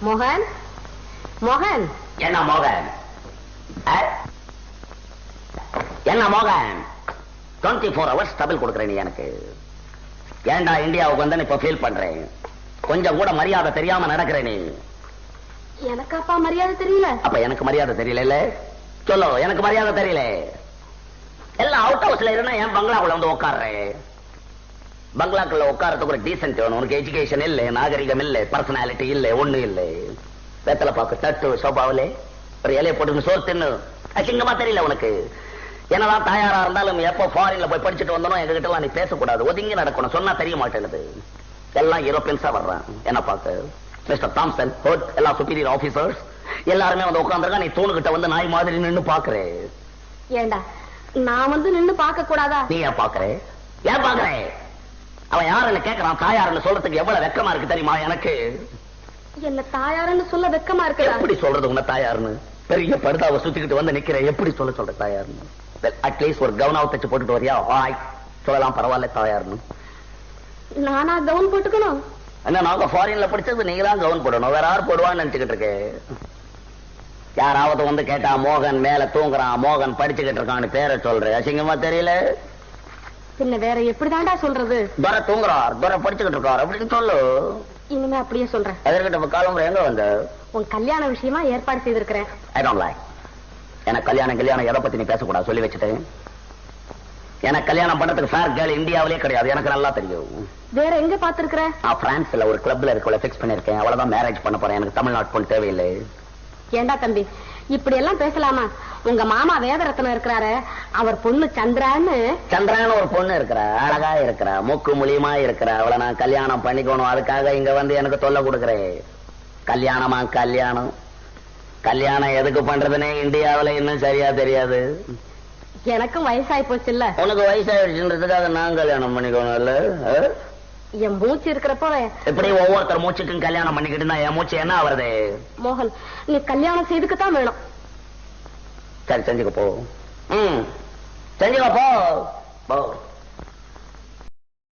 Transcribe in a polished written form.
மோகன், மோகன். என்ன மோகன்? என்ன மோகன்? 24 hours டபுள் கொடுக்குறேன் நீ எனக்கு. ஏண்டா இந்தியாவுக்கு வந்து இப்ப ஃபீல் பண்றேன். கொஞ்சம் கூட மரியாதை தெரியாம நடக்கிறேன் நீ. எனக்கு அப்பா மரியாதை தெரியல. அப்ப எனக்கு மரியாதை தெரியல. சொல்லு, எனக்கு மரியாதை தெரியல. எல்லாம் அவுட் ஹவுஸ்ல இருந்தா என் பங்களாக்குள்ள வந்து உட்கார்றேன். பங்களாக்குள்ள உட்காரத்துக்கு ஒரு டீசென்ட் வேணும். உனக்கு எஜுகேஷன் இல்ல, நாகரிகம் இல்ல, பர்சனாலிட்டி இல்ல, ஒண்ணு இல்ல. வெத்தலை பாக்கு தட்டு சோபாவிலே ஒரு இலையை போட்டு சோறு தின்னு அசிங்கமா தெரியல உனக்கு. என்னதான் தாயாரா இருந்தாலும் எப்ப ஃபாரின்ல போய் படிச்சுட்டு வந்தோம் எங்க கிட்ட எல்லாம் நீ பேசக்கூடாது, ஒதுங்கி நடக்கணும். சொன்னா தெரிய மாட்டேங்குது. எல்லாம் யூரோப்பியன்ஸா வர்றான். என்ன பாக்க மிஸ்டர் தாம்சன் எல்லாம் சுப்பீரியர் ஆபீசர்ஸ் எல்லாருமே வந்து உட்காந்துருக்கா. நீ தூணுகிட்ட வந்து நாய் மாதிரி நின்னு பாக்குறே. ஏண்டா நான் வந்து நின்னு பாக்க கூடாதா? நீ ஏன் பாக்குறே? ஏன் பாக்குறே? அவன் யாருன்னு கேட்கறான். தாயாருன்னு சொல்றதுக்கு எவ்வளவு வெக்கமா இருக்கு தெரியுமா எனக்கு? என்ன தாயாருன்னு சொல்ல வெக்கமா இருக்கு. எப்படி சொல்றது உன்ன தாயாருன்னு? பெரிய படுதாவை சுத்திக்கிட்டு வந்து நிக்கிறேன். எப்படி சொல்ற தாயாருன்னு? அட்லீஸ்ட் ஒரு கவுனாவை தச்சு போட்டுட்டு வரியா? சொல்லலாம், பரவாயில்ல தாயாருன்னு. நானா கவுன் போட்டுக்கணும்? என்ன, நாங்க ஃபாரின்ல படிச்சது நீங்க தான் கவுன் போடணும். வேற யாரும் போடுவான்னு நினைச்சுக்கிட்டு இருக்கேன். யாராவது வந்து கேட்டா மோகன் மேல தூங்குறான், மோகன் படிச்சுக்கிட்டு இருக்கான்னு பேரை சொல்றேன். அசிங்கமா தெரியல? பின்ன வேற எப்படிதான்டா சொல்றது? துரை தூங்குறார், துரை படிச்சுக்கிட்டு இருக்கார் அப்படின்னு சொல்லு. இனிமே அப்படியே சொல்றேன். அதற்கிட்ட காலம்புற எங்க வந்து உன் கல்யாண விஷயமா ஏற்பாடு செய்திருக்கிறேன். எனக்கு கல்யாணம் எதை பத்தி நீ பேசக்கூடாது சொல்லி வச்சுட்டேன். எனக்கு கல்யாணம் பண்றதுக்கு ஃபேர் கேர்ள் இந்தியாவிலே கிடையாது. எனக்கு நல்லா தெரியும். வேற எங்க பாத்துருக்கிற? நான் பிரான்ஸ்ல ஒரு கிளப்ல இருக்கவள பிக்ஸ் பண்ணிருக்கேன். அவ்வளவுதான் மேரேஜ் பண்ண போறேன். எனக்கு தமிழ்நாட்டு பொண்ணு தேவையில்லை. ஏண்டா தம்பி இப்படி எல்லாம் பேசலாமா? உங்க மாமா வேதரத்னம் இருக்கிறாரு, அவர் பொண்ணு சந்திரான்னு ஒரு பொண்ணு இருக்கிறா. அழகா இருக்கிறா, மூக்கு முழியமா இருக்கிறா. அவளை நான் கல்யாணம் பண்ணிக்கணும். அதுக்காக இங்க வந்து எனக்கு தொல்லை கொடுக்குறேன். கல்யாணமா கல்யாணம் எதுக்கு பண்றதுன்னே இந்தியாவில இன்னும் சரியா தெரியாது. எனக்கும் வயசாயி போச்சு இல்ல? உனக்கு வயசாயிடுச்சுன்றதுக்காக நான் கல்யாணம் பண்ணிக்கணும் இல்ல? என் மூச்சு இருக்கிறப்ப எப்படி ஒவ்வொருத்தர் மூச்சுக்கும் கல்யாணம் பண்ணிக்கிட்டு இருந்தா என் மூச்சு என்ன ஆவறது? மோகன், நீ கல்யாணம் செய்துக்குத்தான் வேணும். சரி செஞ்சுக்க போ. செஞ்சுக்க போ.